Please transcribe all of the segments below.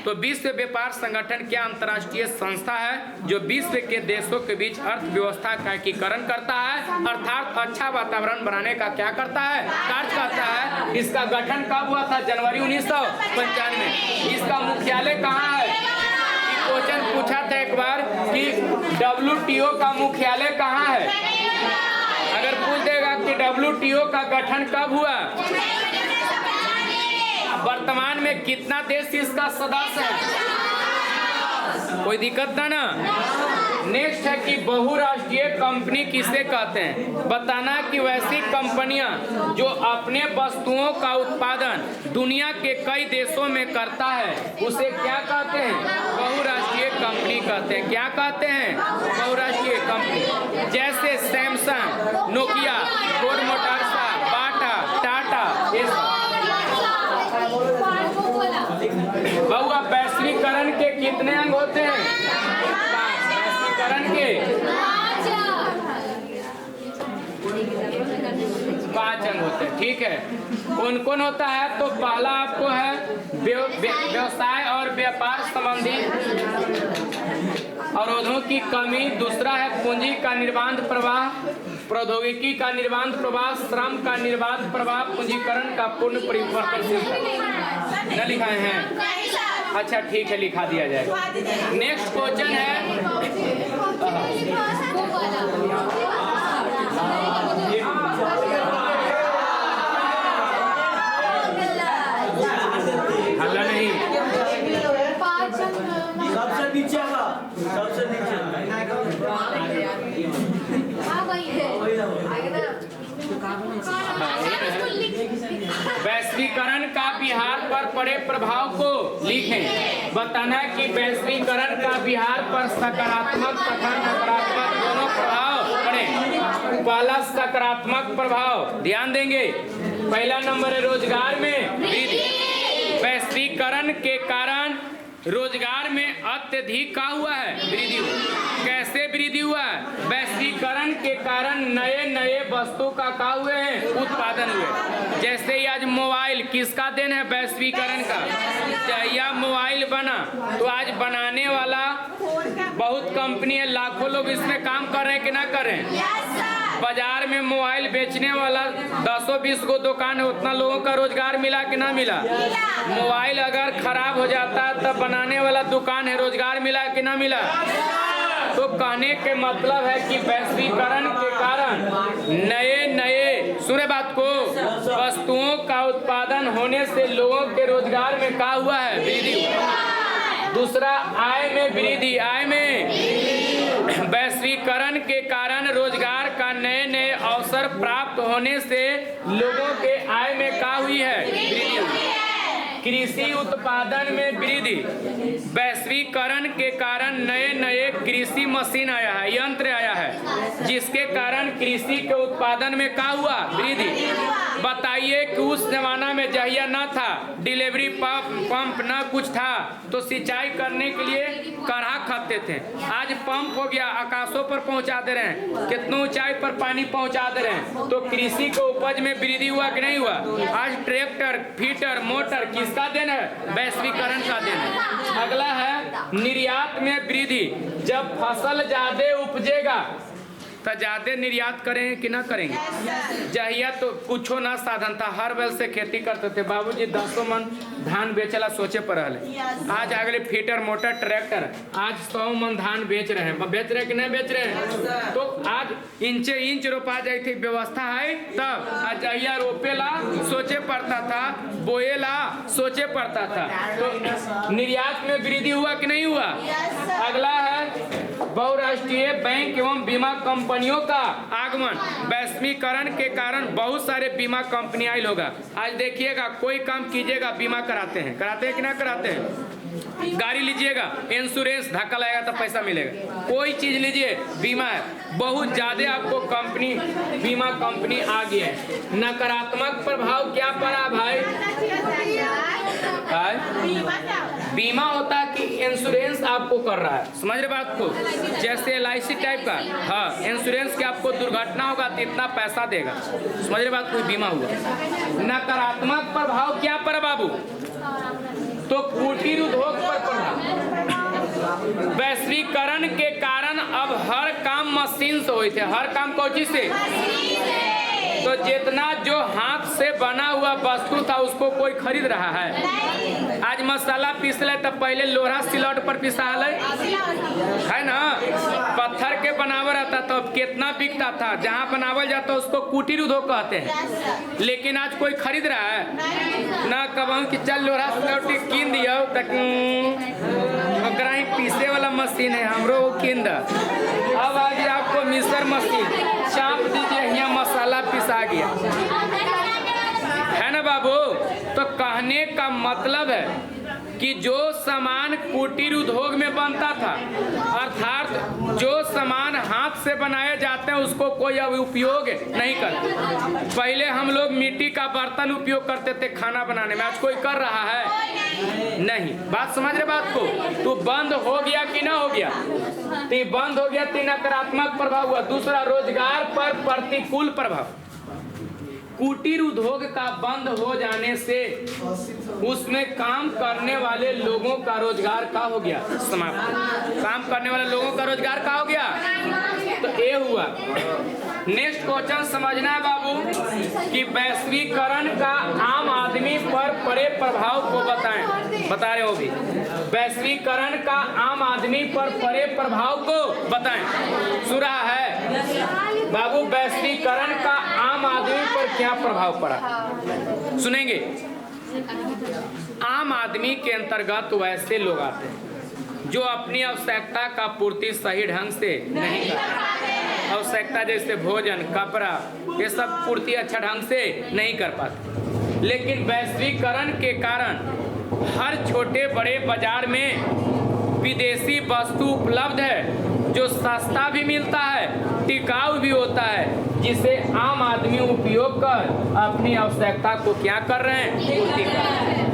तो विश्व व्यापार संगठन क्या अंतर्राष्ट्रीय संस्था है जो विश्व के देशों के बीच अर्थव्यवस्था का एकीकरण करता है, अर्थात अच्छा वातावरण बनाने का क्या करता है, कार्य करता है। इसका गठन कब हुआ था? जनवरी 1995। इसका मुख्यालय कहाँ है? क्वेश्चन पूछा था एक बार कि WTO का मुख्यालय कहाँ है। अगर पूछ देगा कि WTO का गठन कब हुआ, वर्तमान में कितना देश इसका सदस्य है, कोई दिक्कत ना। नेक्स्ट है कि बहुराष्ट्रीय कंपनी किसे कहते हैं? बताना कि वैसी कंपनियां जो अपने वस्तुओं का उत्पादन दुनिया के कई देशों में करता है उसे क्या कहते हैं? बहुराष्ट्रीय कंपनी कहते हैं। क्या कहते हैं? बहुराष्ट्रीय कंपनी। जैसे सैमसंग, नोकिया, फोर्ड मोटर्स, बाटा, टाटा, ये सब। बहुआ वैश्वीकरण के कितने अंग होते हैं? 5। वैश्वीकरण के 5 अंग होते हैं। ठीक है, कौन कौन होता है? तो पहला आपको है व्यवसाय और व्यापार संबंधी अवरोधों की कमी। दूसरा है पूंजी का निर्बाध प्रवाह, प्रौद्योगिकी का निर्बाध प्रवाह, श्रम का निर्बाध प्रवाह, पूंजीकरण का पूर्ण परिवर्तनशीलता। न लिखाए हैं? अच्छा ठीक है, लिखा दिया जाएगा। नेक्स्ट क्वेश्चन है, हल्ला नहीं, सबसे नीचे का, सबसे नीचे। वैश्वीकरण का बिहार पर पड़े प्रभाव को लिखें। बताना कि वैश्वीकरण का बिहार पर सकारात्मक तथा नकारात्मक दोनों प्रभाव पड़े। पहला सकारात्मक प्रभाव ध्यान देंगे, पहला नंबर है रोजगार में वृद्धि। वैश्वीकरण के कारण रोजगार में अत्यधिक का हुआ है? वृद्धि हुआ। कैसे वृद्धि हुआ है? वैश्वीकरण के कारण नए नए वस्तु का हुए हैं, उत्पादन हुए। जैसे ही आज मोबाइल किसका देन है? वैश्वीकरण का। यह मोबाइल बना तो आज बनाने वाला बहुत कंपनी है, लाखों लोग इसमें काम कर रहे हैं कि ना कर रहे हैं? बाजार में मोबाइल बेचने वाला 10-20 गो दुकान है, उतना लोगों का रोजगार मिला कि ना मिला? मोबाइल अगर खराब हो जाता है तब बनाने वाला दुकान है, रोजगार मिला कि ना मिला? तो कहने के मतलब है कि वैश्वीकरण के कारण नए नए, सुने बात को, वस्तुओं का उत्पादन होने से लोगों के रोजगार में क्या हुआ है? वृद्धि हुआ। दूसरा आय में वृद्धि। आय में वैश्वीकरण के कारण रोजगार का नए नए अवसर प्राप्त होने से लोगों के आय में क्या हुई है? वृद्धि हुई। कृषि उत्पादन में वृद्धि। वैश्वीकरण के कारण नए नए कृषि मशीन आया है, यंत्र आया है, जिसके कारण कृषि के उत्पादन में क्या हुआ? वृद्धि। बताइए कि उस जमाना में जहिया न था, डिलीवरी पंप न कुछ था, तो सिंचाई करने के लिए कड़ा खदते थे। आज पंप हो गया, आकाशों पर पहुंचा दे रहे हैं, कितनों ऊंचाई पर पानी पहुंचा दे रहे हैं। तो कृषि के उपज में वृद्धि हुआ कि नहीं हुआ? आज ट्रैक्टर, फीटर, मोटर किसका देन है? वैश्वीकरण का देन है। अगला है निर्यात में वृद्धि। जब फसल ज्यादा उपजेगा तो ज्यादा निर्यात करेंगे कि ना करेंगे? जहिया तो कुछो ना साधन था, हर बैल से खेती करते थे। बाबूजी 10 मन धान बेचला सोचे पर रहे। आज अगले फीटर, मोटर, ट्रैक्टर, आज 100 मन धान बेच रहे हैं। बेच रहे कि नहीं बेच रहे हैं? तो आज इंचे इंच रोपा जाए थी, व्यवस्था है तब। आज जहिया रोपेला सोचे पड़ता था, बोएला सोचे पड़ता था। तो निर्यात में वृद्धि हुआ कि नहीं हुआ? अगला है बहुराष्ट्रीय बैंक एवं बीमा कंपनियों का आगमन। वैश्वीकरण के कारण बहुत सारे बीमा कंपनी आई होगा। आज देखिएगा, कोई काम कीजिएगा बीमा कराते हैं कि ना कराते हैं? गाड़ी लीजिएगा, इंश्योरेंस, धक्का लगेगा तो पैसा मिलेगा। कोई चीज लीजिए, बीमा है। बहुत ज्यादा आपको कंपनी, बीमा कंपनी आ गई है। नकारात्मक प्रभाव क्या पड़ा भाई? बीमा होता है कि इंश्योरेंस आपको कर रहा है, समझ रहे बात को? जैसे LIC टाइप का, हाँ, इंश्योरेंस के आपको दुर्घटना होगा तो इतना पैसा देगा, समझ रहे बात? कोई बीमा हुआ। नकारात्मक प्रभाव क्या पड़ा बाबू? तो कुटीर उद्योग पर प्रभाव। वैश्वीकरण के कारण अब हर काम मशीन से होते, हर काम कौची से, तो जितना जो हाथ से बना हुआ वस्तु था उसको कोई खरीद रहा है। आज मसाला पीसले तो पहले लोहा सिलौट पर पिसाले है ना, पत्थर के बनावल रहता तो कितना बिकता था, जहाँ बनावल जाता उसको कुटीर उद्योग कहते हैं। लेकिन आज कोई खरीद रहा है ना, कहूँ कि चल लोहा सिलौट कीन दियो तक ही पीसे वाला मशीन है हमरो कीन द। अब आज आपको मिक्सर मशीन चाप दीजिए, यहाँ मसाला पिसा गया है ना बाबू। तो कहने का मतलब है कि जो सामान कुटीर उद्योग में बनता था, अर्थात जो सामान हाथ से बनाए जाते हैं उसको कोई अब उपयोग नहीं करते। पहले हम लोग मिट्टी का बर्तन उपयोग करते थे खाना बनाने में, आज कोई कर रहा है नहीं। बात समझ रहे बात को? तो बंद हो गया कि ना हो गया? तो बंद हो गया तो नकारात्मक प्रभाव हुआ। दूसरा, रोजगार पर प्रतिकूल प्रभाव। कुटीर उद्योग का बंद हो जाने से उसमें काम करने वाले लोगों का रोजगार का हो गया समाप्त। काम करने वाले लोगों का रोजगार का हो गया, तो ये हुआ। नेक्स्ट क्वेश्चन समझना है बाबू कि वैश्वीकरण का आम आदमी पर पड़े प्रभाव को बताएं। बता रहे हो भी, वैश्वीकरण का आम आदमी पर पड़े प्रभाव को बताएं। सुरा है बाबू, वैश्वीकरण का आम आदमी पर क्या प्रभाव पड़ा, सुनेंगे। आम आदमी के अंतर्गत वैसे लोग आते हैं जो अपनी आवश्यकता का पूर्ति सही ढंग से नहीं करते। आवश्यकता जैसे भोजन, कपड़ा, ये सब पूर्ति अच्छा ढंग से नहीं कर पाते। लेकिन वैश्वीकरण के कारण हर छोटे बड़े बाजार में विदेशी वस्तु उपलब्ध है जो सस्ता भी मिलता है, टिकाऊ भी होता है, जिसे आम आदमी उपयोग कर अपनी आवश्यकता को क्या कर रहे हैं, पूर्ति कर रहे हैं।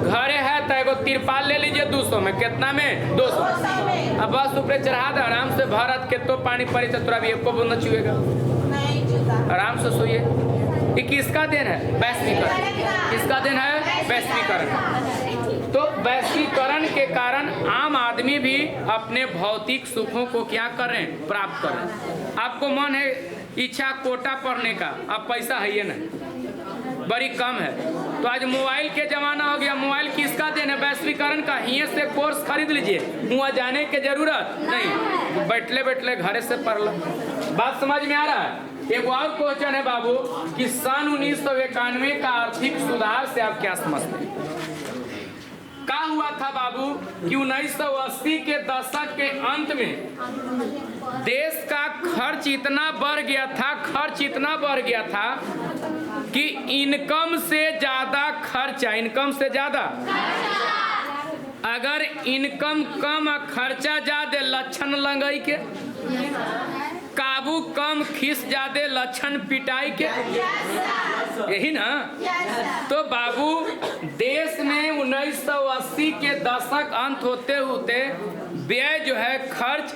घरे है तो एगो तिरपाल ले लीजिए 200 में, कितना में, 200। अब बस ऊपर चढ़ा दे आराम से, भरत के तो पानी पड़ी तो तुरा भी एको बूंद न छुएगा, आराम से सोइए। ये किसका देन है? वैश्वीकरण। किसका देन है? वैश्वीकरण। तो वैश्वीकरण के कारण आम आदमी भी अपने भौतिक सुखों को क्या कर रहे हैं, प्राप्त कर रहे हैं। आपको मन है इच्छा कोटा पढ़ने का, अब पैसा है ये नहीं, बड़ी कम है, तो आज मोबाइल के जमाना हो गया। मोबाइल किसका देन है? वैश्वीकरण का। यहीं से कोर्स खरीद लीजिए, वहाँ जाने की जरूरत नहीं, बैठले बैठले घरे से पढ़ लो। बात समझ में आ रहा है? एक और क्वेश्चन है बाबू कि सन 1991 का आर्थिक सुधार से आप क्या समझते हैं? क्या हुआ था बाबू कि 1980 के दशक के अंत में देश का खर्च इतना बढ़ गया था, कि इनकम से ज्यादा खर्चा, इनकम से ज्यादा, अगर इनकम कम और खर्चा ज्यादा, लक्षण लंगई के, काबू कम खीस ज्यादा, लक्षण पिटाई के, यही ना। तो बाबू देश में 1980 के दशक अंत होते होते व्यय जो है, खर्च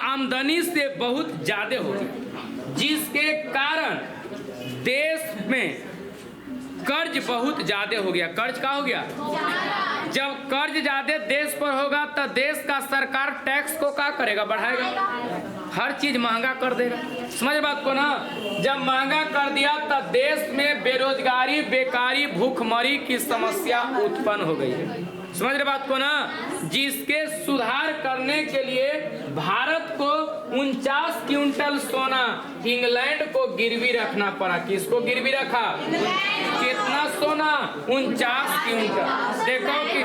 आमदनी से बहुत ज्यादा हो गया, जिसके कारण देश में कर्ज बहुत ज्यादा हो गया। कर्ज का हो गया? जब कर्ज ज्यादा देश पर होगा तो देश का सरकार टैक्स को क्या करेगा? बढ़ाएगा, हर चीज महंगा कर देगा। समझ बात को ना? जब महंगा कर दिया तो देश में बेरोजगारी, बेकारी, भूखमरी की समस्या उत्पन्न हो गई है। समझ रहे बात को ना? जिसके सुधार करने के लिए भारत को 49 क्विंटल सोना इंग्लैंड को गिरवी रखना पड़ा। किसको गिरवी रखा? कितना सोना? 49 क्विंटल। देखो कि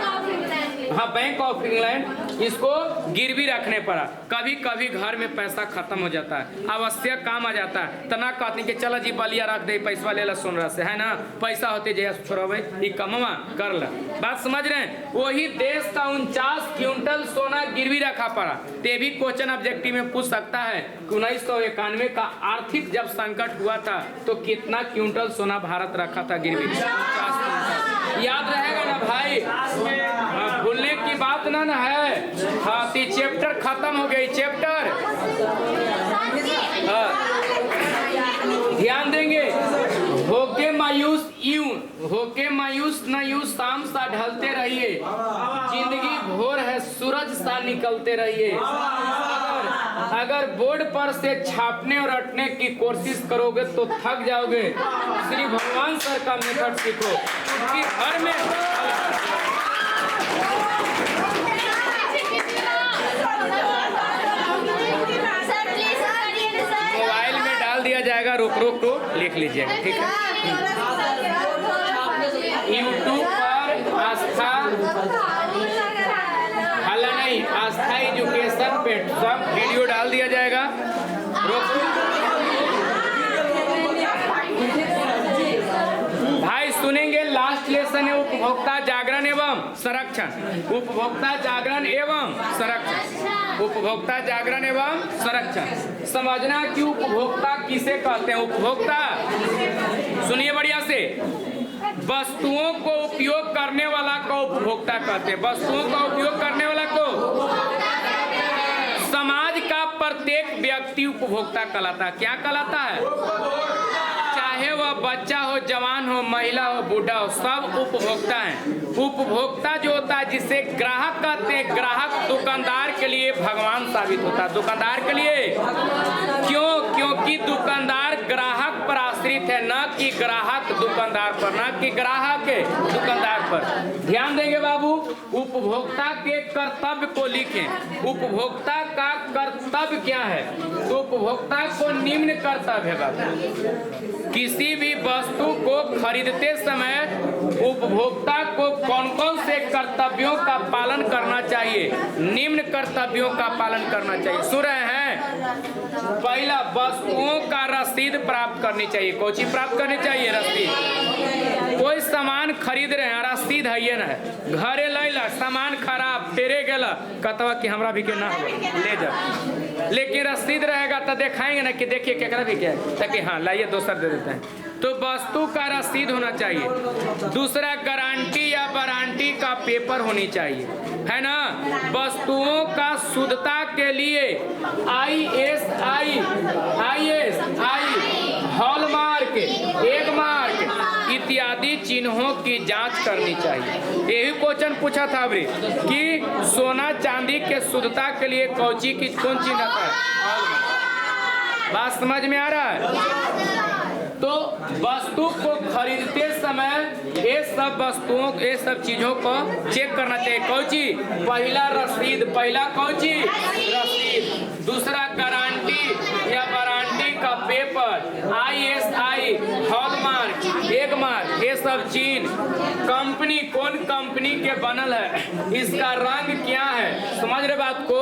हाँ, बैंक ऑफ इंग्लैंड, इसको गिरवी रखने पड़ा। कभी कभी घर में पैसा खत्म हो जाता है, आवश्यक काम आ जाता है, तना कहती कि चलो जी बलिया रख दे, पैसा ले ला सोनरा से, है ना, पैसा होते जैसे छोड़े ये कमवा कर ला। बात समझ रहे हैं? वही देश का 49 क्विंटल सोना गिरवी रखा पड़ा। ते भी क्वेश्चन ऑब्जेक्टिव में पूछ सकता है कि 1991 का आर्थिक जब संकट हुआ था तो कितना क्विंटल सोना भारत रखा था गिरवी? 50 क्विंटल। याद रहेगा ना भाई? भूलने की बात ना है। हाँ, तो चैप्टर खत्म हो गई। चैप्टर ध्यान देंगे, भोगे मायूस यूं होके मायूस न यूं शाम सा ढलते रहिए, जिंदगी भोर है सूरज सा निकलते रहिए। अगर बोर्ड पर से छापने और रटने की कोशिश करोगे तो थक जाओगे। श्री भगवान सर का मेथड सीखो, क्योंकि घर में मोबाइल में डाल दिया जाएगा, रोक रोक तो लिख लीजिएगा, ठीक है। यूट्यूब पर आस्था हाला नहीं, आस्था एजुकेशन पे सब वीडियो डाल दिया जाएगा। भाई सुनेंगे, लास्ट लेसन है उपभोक्ता जागरण एवं संरक्षण। उपभोक्ता जागरण एवं संरक्षण, उपभोक्ता जागरण एवं संरक्षण। समझना कि उपभोक्ता किसे कहते हैं। उपभोक्ता सुनिए बढ़िया से, वस्तुओं को उपयोग करने वाला को उपभोक्ता कहते हैं। वस्तुओं का उपयोग करने वाला को, समाज का प्रत्येक व्यक्ति उपभोक्ता कहलाता। क्या कहलाता है? चाहे वह बच्चा हो, जवान हो, महिला हो, बूढ़ा हो, सब उपभोक्ता हैं। उपभोक्ता जो होता है जिसे ग्राहक कहते हैं, ग्राहक दुकानदार के लिए भगवान साबित होता है। दुकानदार के लिए क्यों? क्योंकि दुकानदार ग्राहक पर आश्रित है, न कि ग्राहक दुकानदार पर, न कि ग्राहक दुकानदार पर। ध्यान देंगे बाबू, उपभोक्ता के कर्तव्य को लिखें। उपभोक्ता का कर्तव्य क्या है? तो उपभोक्ता को निम्न कर्तव्य है बाबू। किसी भी वस्तु को खरीदते समय उपभोक्ता को कौन कौन से कर्तव्यों का पालन करना चाहिए? निम्न कर्तव्यों का पालन करना चाहिए। सुन रहे हैं? पहला, वस्तुओं का रसीद प्राप्त करनी चाहिए। कौन चीज प्राप्त करनी चाहिए? रसीद। कोई सामान खरीद रहे हैं, रसीद है ये ना है, घरे लैला सामान खराब फेरे गेला, कतवा कि हमरा भी के ना हो ले जा, लेकिन रसीद रहेगा तो दिखाएंगे ना कि देखिए केकरा भी क्या है, ताकि हाँ लाइए दोसर दे देते हैं। तो वस्तु का रसीद होना चाहिए। दूसरा, गारंटी या वारंटी का पेपर होनी चाहिए, है ना। वस्तुओं का शुद्धता के लिए ISI, हॉलमार्क, एगमार्क इत्यादि चिन्हों की जांच करनी चाहिए। यही क्वेश्चन पूछा था अभी कि सोना चांदी के शुद्धता के लिए कौन चिन्ह आता है? बात समझ में आ रहा है? तो वस्तु को खरीदते समय ये सब वस्तुओं, ये सब चीजों को चेक करना चाहिए। कौन चीज? पहला रसीद, पहला कौन चीज? रसीद। दूसरा, गारंटी या वारंटी का पेपर, ISI, हॉलमार्क, एगमार्क, ये सब चीज। कंपनी कौन कंपनी के बनल है, इसका रंग क्या है, समझ रहे बात को?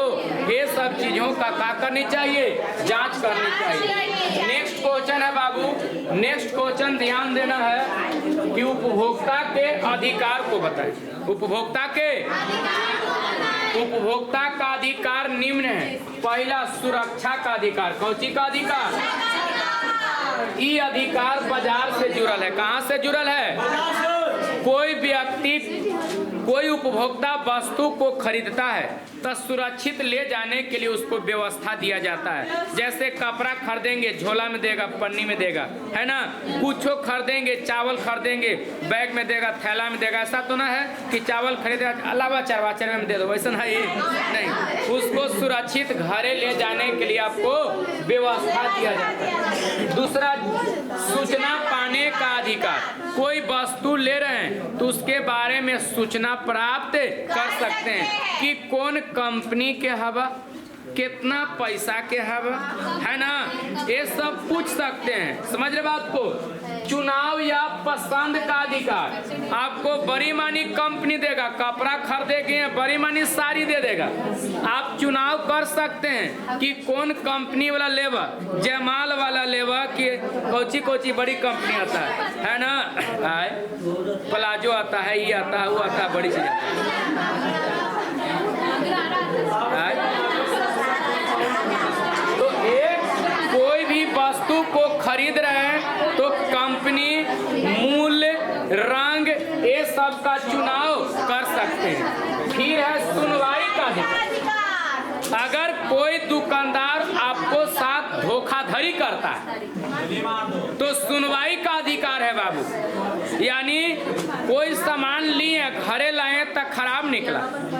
ये सब चीजों का क्या करनी चाहिए? जांच करनी चाहिए। नेक्स्ट क्वेश्चन है बाबू, नेक्स्ट क्वेश्चन ध्यान देना है कि उपभोक्ता के अधिकार को बताएं। उपभोक्ता का अधिकार निम्न है। पहला, सुरक्षा का अधिकार। कौन सी का अधिकार? ये अधिकार बाजार से जुड़ल है। कहाँ से जुड़ल है? कोई व्यक्ति, कोई उपभोक्ता वस्तु को खरीदता है तो सुरक्षित ले जाने के लिए उसको व्यवस्था दिया जाता है। जैसे कपड़ा खरीदेंगे, झोला में देगा, पन्नी में देगा, है ना। कुछ खरीदेंगे, चावल खरीदेंगे, बैग में देगा, थैला में देगा। ऐसा तो ना है कि चावल खरीदेगा अलावा चरवाचर में दे दो, वैसा है ये नहीं। उसको सुरक्षित घरे ले जाने के लिए आपको व्यवस्था दिया जाता है। दूसरा, सूचना पाने का अधिकार। कोई वस्तु ले रहे हैं तो उसके बारे में सूचना प्राप्त कर सकते हैं कि कौन कंपनी के हवा, कितना पैसा के हवा, है ना। ये सब पूछ सकते हैं, समझ रहे बात को। चुनाव या पसंद का अधिकार। आपको बड़ी मानी कंपनी देगा, कपड़ा खरीदेंगे बड़ी मानी साड़ी दे देगा, आप चुनाव कर सकते हैं कि कौन कंपनी वाला लेवा, जयमाल वाला लेवा कि कोची बड़ी कंपनी आता है ना। आए प्लाजो आता है, ये आता है, वो आता है, बड़ी चीज तो एक कोई भी वस्तु को खरीद रहे हैं तो कंपनी, मूल्य, रंग, ये सब का चुनाव कर सकते हैं। फिर है सुनवाई का अधिकार। अगर कोई दुकानदार आपको साथ धोखाधड़ी जारी करता है तो सुनवाई का अधिकार है बाबू। यानी कोई सामान लिए घरे लाए तो खराब निकला,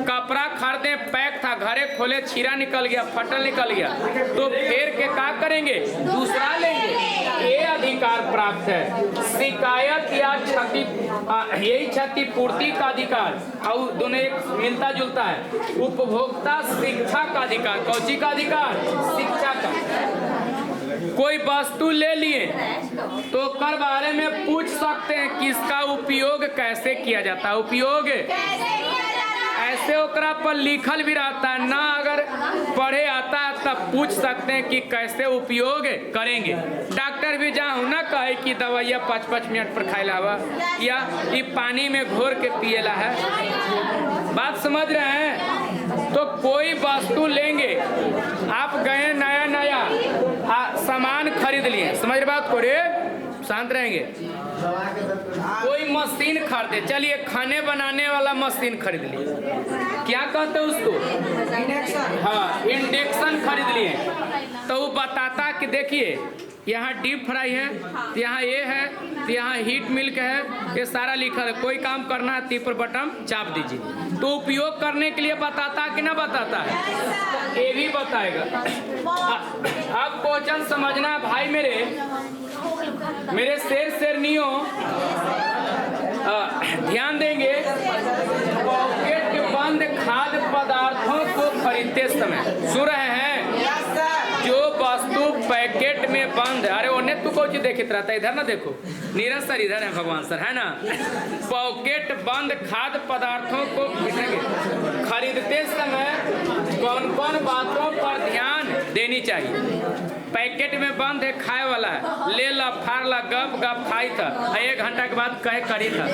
कपड़ा खरीदे पैक था, घरे खोले छीरा निकल गया, फटल निकल गया, तो फेर के क्या करेंगे, दूसरा लेंगे, ये अधिकार प्राप्त है। शिकायत या क्षति, यही क्षतिपूर्ति का अधिकार, और दोनों एक मिलता जुलता है। उपभोक्ता शिक्षा का अधिकार, कौची का अधिकार, शिक्षा का। कोई वस्तु ले लिए तो कर बारे में पूछ सकते हैं कि इसका उपयोग कैसे किया जाता है, उपयोग ऐसे ओकरा पर लिखल भी रहता है ना, अगर पढ़े आता है तब पूछ सकते हैं कि कैसे उपयोग करेंगे। डॉक्टर भी जाऊँ ना कहे कि दवाइया 5-5 मिनट पर खाइला हुआ या ये पानी में घोर के पिएला है, बात समझ रहे हैं। तो कोई वस्तु लेंगे, आप गए नया नया सामान खरीद लिए, समझ रहे बात को रे, शांत रहेंगे। कोई मशीन खरीदे, चलिए खाने बनाने वाला मशीन खरीद लिए, क्या कहते हैं उसको, हाँ इंडक्शन खरीद लिए, तो वो बताता कि देखिए यहाँ डीप फ्राई है, यहाँ ये है, यहाँ हीट मिल्क है, ये सारा लिखा है, कोई काम करना है ती पर बटन चाप दीजिए। तो उपयोग करने के लिए बताता कि ना बताता है, ये भी बताएगा। अब क्वेश्चन समझना भाई मेरे शेरनियों ध्यान देंगे। पॉकेट बंद खाद्य पदार्थों को खरीदते समय, सुन रहे हैं, जो वस्तु पैकेट में बंद, अरे उन्हें तू कौन चीज देखित रहता है, इधर ना देखो, नीरज सर इधर है, भगवान सर है ना। पॉकेट बंद खाद्य पदार्थों को खरीदते समय कौन कौन बातों पर ध्यान देनी चाहिए। पैकेट में बंद है, खाए वाला है, ले ला फाड़ ला, गप गप खाई था, 1 घंटा के बाद कहे करी था,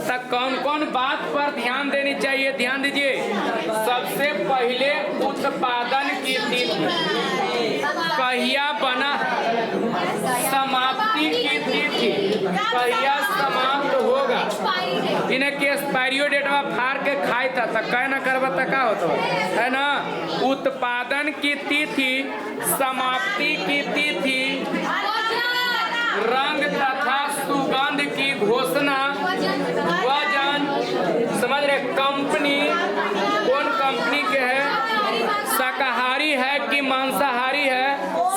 तक कौन कौन बात पर ध्यान देनी चाहिए, ध्यान दीजिए। सबसे पहले उत्पादन की तिथि, कहिया बना, समाप्ति की तिथि, कहिया समाप्त होगा, इन्हें के एक्सपायरी डेट में फाड़ के खाई था, कह न करवा तक का होता है ना। उत्पादन की तिथि, समाप्ति की तिथि, रंग तथा सुगंध की घोषणा, वजन, समझ रहे, कंपनी कौन कंपनी के है, शाकाहारी है कि मांसाहारी है,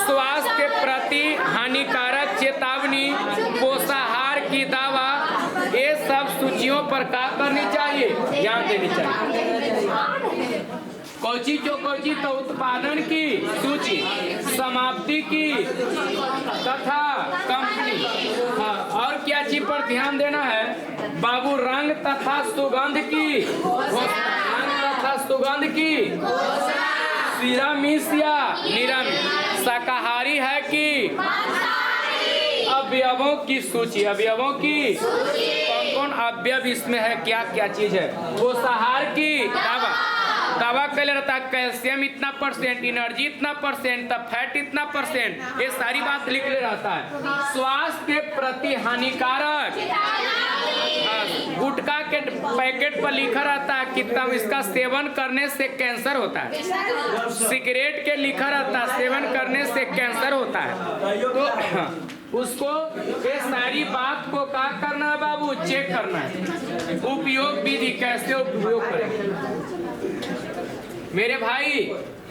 स्वास्थ्य के प्रति हानिकारक चेतावनी, पोषाहार की दावा, ये सब सूचियों पर क्या करनी चाहिए, ध्यान देनी चाहिए। कौची जो कौची, तो उत्पादन की सूची, समाप्ति की तथा कंपनी, हाँ, और क्या चीज पर ध्यान देना है बाबू, रंग तथा सुगंध की, रंग तथा सुगंध की, निरामिष या निरामिष, शाकाहारी है कि, अवयवों की सूची, अवयवों की, कौन कौन अवयव इसमें है, क्या क्या चीज है, पोषाहार की दावा, दावा कर रहता है कैल्शियम इतना %, एनर्जी इतना %, तब फैट इतना %, ये सारी बात लिख ले रहता है। स्वास्थ्य के प्रति हानिकारक, गुटखा के पैकेट पर लिखा रहता है कि तब इसका सेवन करने से कैंसर होता है, सिगरेट के लिखा रहता है सेवन करने से कैंसर होता है, तो उसको ये सारी बात को क्या करना है बाबू, चेक करना है। उपयोग विधि, कैसे उपयोग करें मेरे भाई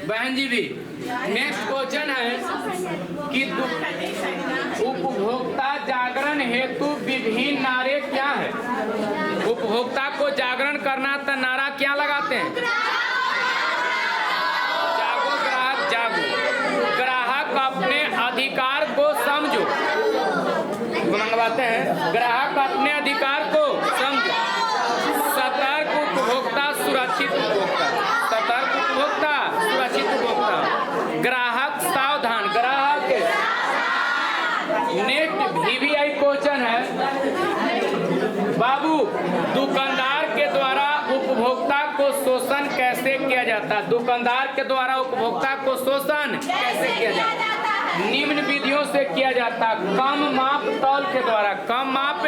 बहन जी भी। नेक्स्ट क्वेश्चन है कि उपभोक्ता जागरण हेतु विभिन्न नारे क्या है। उपभोक्ता को जागरण करना तो नारा क्या लगाते हैं, जागो ग्राहक जागो, ग्राहक अपने अधिकार को समझो, मंगवाते हैं, ग्राहक अपने अधिकार को समझो, सतर्क उपभोक्ता सुरक्षित उपभोक्ता, सतर्क उपभोक्ता सुरक्षित उपभोक्ता, ग्राहक सावधान ग्राहक। नेक्स्ट VVI क्वेश्चन है बाबू, दुकानदार के द्वारा उपभोक्ता को शोषण कैसे किया जाता है, दुकानदार के द्वारा उपभोक्ता को शोषण कैसे किया जाता है, निम्न विधियों से किया जाता है, कम माप तौल के द्वारा, कम माप,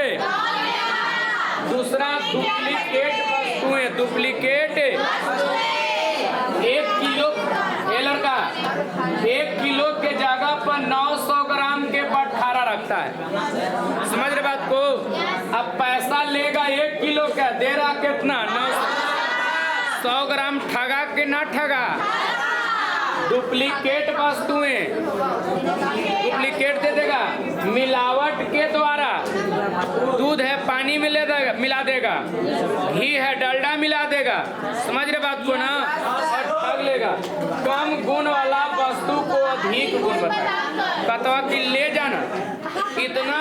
दूसरा डुप्लीकेट वस्तुएं, डुप्लीकेट 1 किलो, ये लड़का 1 किलो के जगह पर 900 ग्राम के बटखारा रखता है। समझ रहे बात को? अब पैसा लेगा 1 किलो का, दे रहा कितना? 100 ग्राम। ठगा कि ना ठगा? डुप्लीकेट वस्तुएं, डुप्लीकेट दे देगा। मिलावट के द्वारा दूध है पानी मिला देगा, घी है डलडा मिला देगा। समझ रहे बात को ना? और ठग लेगा। कम गुण वाला वस्तु को अधिक गुण बताए, कतवा की ले जाना इतना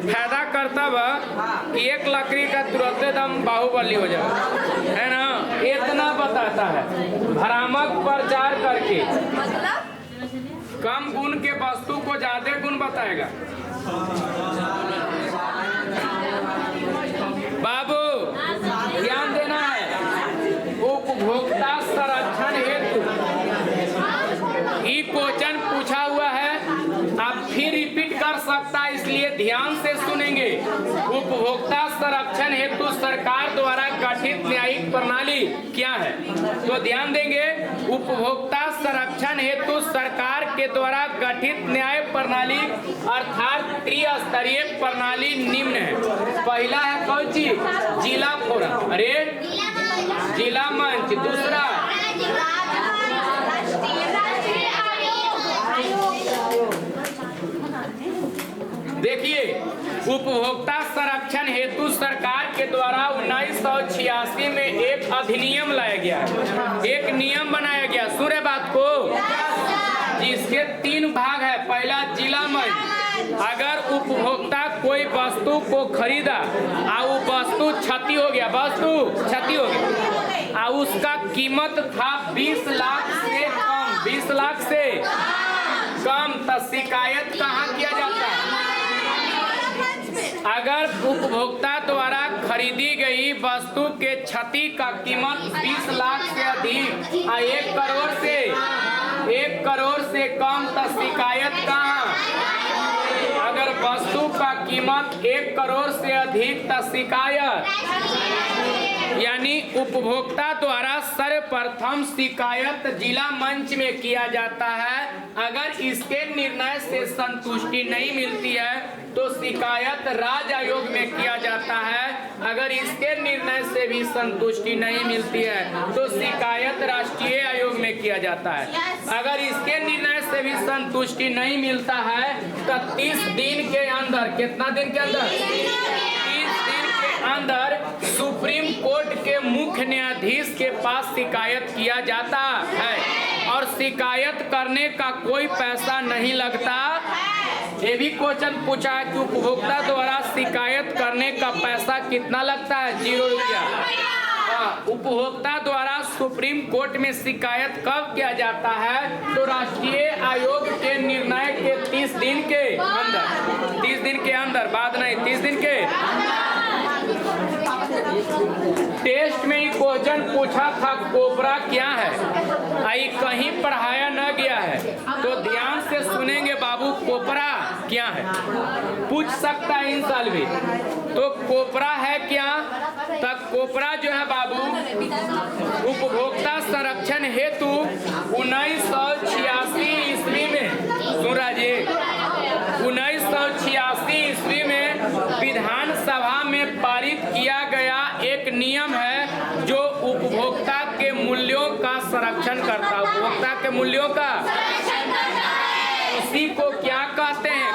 फायदा करता बा कि 1 लकड़ी का तुरंत दम बाहुबली हो जाए, है ना? इतना बताता है भ्रामक प्रचार करके। कम गुण के वस्तु को ज्यादा गुण बताएगा। बाबू ध्यान देना है। उपभोक्ता संरक्षण हेतु ही क्वेश्चन पूछा हुआ है, आप फिर रिपीट कर सकता है, इसलिए ध्यान से सुनेंगे। उपभोक्ता संरक्षण हेतु सरकार द्वारा गठित न्यायिक प्रणाली क्या है? तो ध्यान देंगे। उपभोक्ता संरक्षण हेतु सरकार के द्वारा गठित न्याय प्रणाली अर्थात त्रिस्तरीय प्रणाली निम्न है। पहला है कौन चीज? जिला फोरम, अरे जिला मंच। दूसरा देखिए, उपभोक्ता संरक्षण हेतु सरकार के द्वारा 1986 में एक अधिनियम लाया गया, एक नियम बनाया गया। सुने बात को? जिसके 3 भाग है। पहला जिला मंच, अगर उपभोक्ता कोई वस्तु को खरीदा और वो वस्तु क्षति हो गया, वस्तु क्षति हो गया और उसका कीमत था 20 लाख से कम, 20 लाख से कम, तो शिकायत कहाँ किया जाता है? अगर उपभोक्ता द्वारा खरीदी गई वस्तु के क्षति का कीमत 20 लाख से अधिक और 1 करोड़ से कम, तो शिकायत कहाँ? अगर वस्तु का कीमत 1 करोड़ से अधिक, तो शिकायत यानी उपभोक्ता द्वारा सर्वप्रथम शिकायत जिला मंच में किया जाता है। अगर इसके निर्णय से संतुष्टि नहीं मिलती है तो शिकायत राज्य आयोग में किया जाता है। अगर इसके निर्णय से भी संतुष्टि नहीं मिलती है तो शिकायत राष्ट्रीय आयोग में किया जाता है। अगर इसके निर्णय से भी संतुष्टि नहीं मिलता है तो 30 दिन के अंदर, कितना दिन के अंदर? 30 दिन के अंदर सुप्रीम कोर्ट के मुख्य न्यायाधीश के पास शिकायत किया जाता है और शिकायत करने का कोई पैसा नहीं लगता। ये भी क्वेश्चन पूछा है कि उपभोक्ता द्वारा शिकायत करने का पैसा कितना लगता है? 0 रुपया। उपभोक्ता द्वारा सुप्रीम कोर्ट में शिकायत कब किया जाता है? तो राष्ट्रीय आयोग के निर्णय के 30 दिन के अंदर, 30 दिन के अंदर, बाद नहीं, 30 दिन के। टेस्ट में ही क्वेश्चन पूछा था कोबरा क्या है, आई कहीं पढ़ाया न गया है, तो ध्यान से सुनेंगे बाबू। कोबरा क्या है पूछ सकता है इन साल भी। तो कोबरा है क्या? तो कोबरा जो है बाबू उपभोक्ता संरक्षण हेतु 1986 ईस्वी में, सुन जी, 1986 ईस्वी में विधानसभा में पारित किया गया एक नियम है जो उपभोक्ता के मूल्यों का संरक्षण करता है। उपभोक्ता के मूल्यों का, उसी को क्या कहते हैं?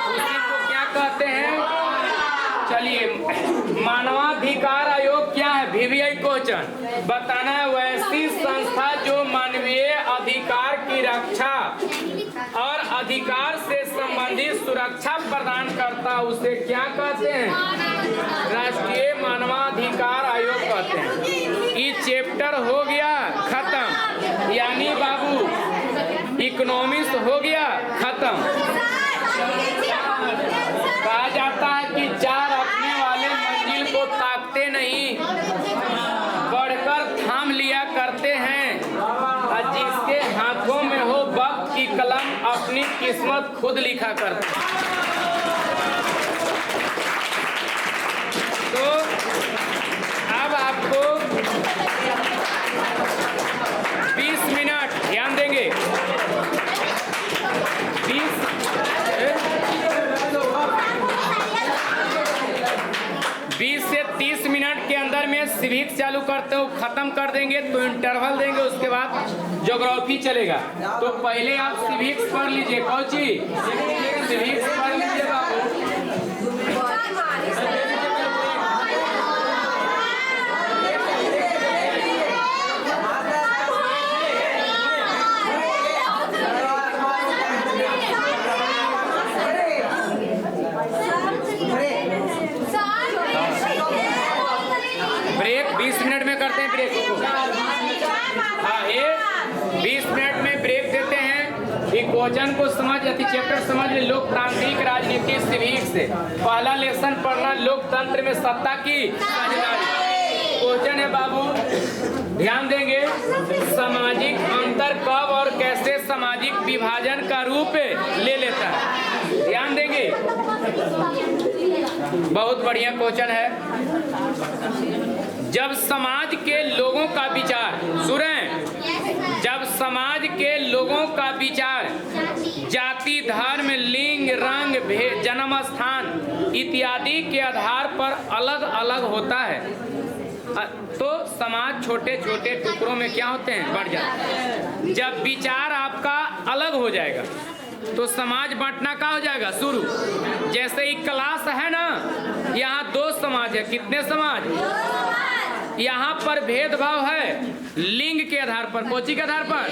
उसी को क्या कहते हैं? चलिए, मानवाधिकार आयोग क्या है? VVI क्वेश्चन बताना है। वैसी संस्था जो मानवीय अधिकार की रक्षा और अधिकार से संबंधित सुरक्षा प्रदान करता है, उसे क्या कहते हैं? राष्ट्रीय मानवाधिकार आयोग कहते हैं। ये चैप्टर हो गया खत्म, यानी बाबू इकोनॉमिक्स हो गया खत्म। कहा जाता है कि 4 अपने वाले मंजिल को ताकते नहीं, बढ़कर थाम लिया करते हैं, और जिसके हाथों में हो वक्त की कलम अपनी किस्मत खुद लिखा करते हैं। तो अब आपको से 30 मिनट के अंदर में सिविक्स चालू करते हो, खत्म कर देंगे तो इंटरवल देंगे, उसके बाद ज्योग्राफी चलेगा। तो पहले आप सिविक्स पढ़ लीजिए। कौन चीज? सिविक्स पढ़ लीजिए बाबू। ब्रेक 20 मिनट में करते हैं ब्रेक को। हाँ, ये 20 मिनट में ब्रेक देते हैं। एक क्वेश्चन को समझ अति चैप्टर समझ ले। लोकतांत्रिक राजनीति सिविक्स से पहला लेसन पढ़ना, लोकतंत्र में सत्ता की साझेदारी। क्वेश्चन है बाबू, ध्यान देंगे। सामाजिक अंतर कब और कैसे सामाजिक विभाजन का रूप ले लेता है? ध्यान देंगे, बहुत बढ़िया क्वेश्चन है। जब समाज के लोगों का विचार, सुनें, जब समाज के लोगों का विचार जाति, धर्म, लिंग, रंग, भेद, जन्म स्थान इत्यादि के आधार पर अलग अलग होता है तो समाज छोटे छोटे टुकड़ों में क्या होते हैं? बढ़ जाते हैं। जब विचार आपका अलग हो जाएगा तो समाज बांटना का हो जाएगा शुरू। जैसे एक क्लास है ना, यहाँ 2 समाज है। कितने समाज? यहाँ पर भेदभाव है लिंग के आधार पर। कोची के आधार पर?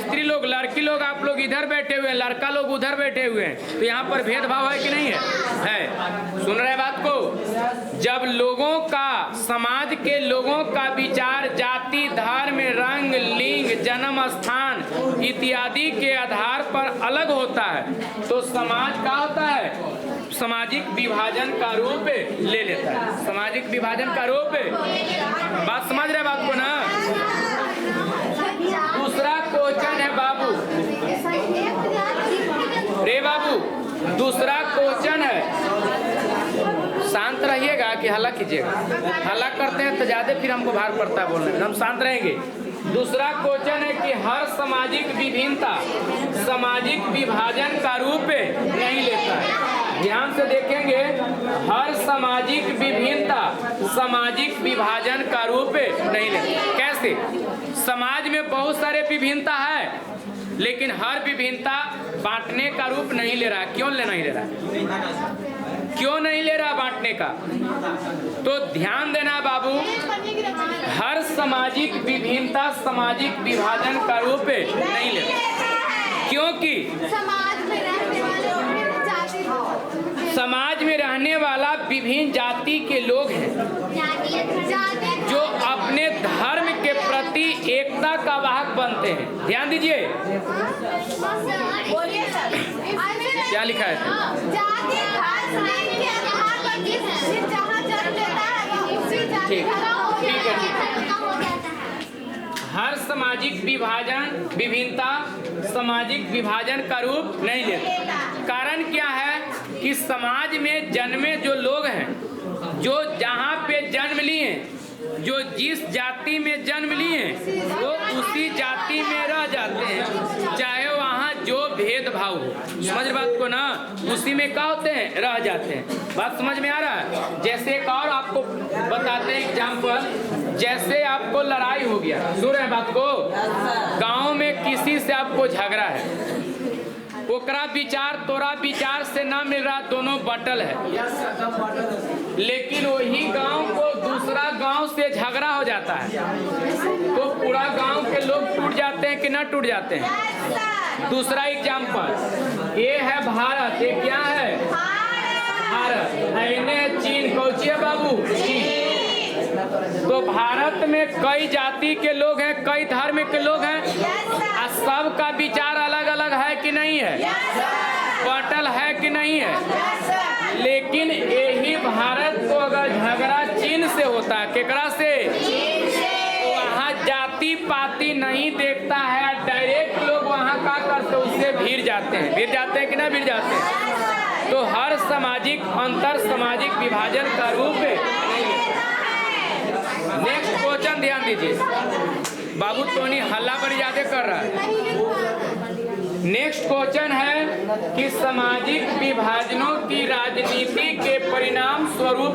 स्त्री लोग, लड़की लोग, आप लोग इधर बैठे हुए हैं, लड़का लोग उधर बैठे हुए हैं, तो यहाँ पर भेदभाव है कि नहीं है? है। सुन रहे बात को? जब लोगों का, समाज के लोगों का विचार जाति, धर्म, रंग, लिंग, जन्म स्थान इत्यादि के आधार पर अलग होता है तो समाज का होता है? सामाजिक विभाजन का रूप ले लेता है। सामाजिक विभाजन का रूप, बात समझ रहे बात को ना? दूसरा क्वेश्चन है बाबू, रे बाबू, दूसरा क्वेश्चन है। शांत रहिएगा कि हल्ला कीजिएगा? हल्ला करते हैं तो ज्यादा फिर हमको भार पड़ता है बोलने में। हम शांत रहेंगे। दूसरा क्वेश्चन है कि हर सामाजिक विभिन्नता सामाजिक विभाजन का रूप नहीं लेता है। ध्यान से देखेंगे, हर सामाजिक विभिन्नता सामाजिक विभाजन का रूप नहीं लेता। कैसे? समाज में बहुत सारे विभिन्नता है लेकिन हर विभिन्नता बांटने का रूप नहीं ले रहा। क्यों नहीं ले रहा? क्यों नहीं ले रहा बांटने का? तो ध्यान देना बाबू, हर सामाजिक विभिन्नता सामाजिक विभाजन का रूप नहीं ले रहा। क्योंकि समाज में रहने वाला विभिन्न जाति के लोग हैं जो अपने धर्म के प्रति एकता का वाहक बनते हैं। ध्यान दीजिए, क्या लिखा है? ठीक है। हर सामाजिक विभाजन विभिन्नता सामाजिक विभाजन का रूप नहीं लेता। कारण क्या है कि समाज में जन्मे जो लोग हैं, जो जहाँ पे जन्म लिए, जो जिस जाति में जन्म लिए वो उसी जाति में रह जाते हैं, चाहे वहाँ जो भेदभाव हो। समझ बात को ना? उसी में क्या होते हैं? रह जाते हैं। बात समझ में आ रहा है? जैसे एक और आपको बताते हैं एग्जाम्पल। जैसे आपको लड़ाई हो गया, सुन रहे बात को? गांव में किसी से आपको झगड़ा है, ओकरा विचार तोरा विचार से ना मिल रहा, दोनों बटल है, लेकिन वही गांव को दूसरा गांव से झगड़ा हो जाता है तो पूरा गांव के लोग टूट जाते हैं कि ना टूट जाते हैं? दूसरा एग्जाम्पल, ये है भारत। ये क्या है? भारत। है चीन। कौची है बाबू? चीन। तो भारत में कई जाति के लोग हैं, कई धर्म के लोग हैं, और सबका विचार अलग अलग है कि नहीं है? बटल है कि नहीं है? लेकिन यही भारत को अगर झगड़ा चीन से होता है, केकरा से? तो वहाँ जाति पाति नहीं देखता है, डायरेक्ट लोग वहाँ का करते उससे भिड़ जाते हैं। भिड़ जाते हैं कि ना भिड़ जाते हैं? तो हर सामाजिक अंतर सामाजिक विभाजन का रूप नहीं लेता। नेक्स्ट क्वेश्चन ध्यान दीजिए बाबू। टोनी हल्ला बड़ी ज्यादा कर रहा है। नेक्स्ट क्वेश्चन है कि सामाजिक विभाजनों की राजनीति के परिणाम स्वरूप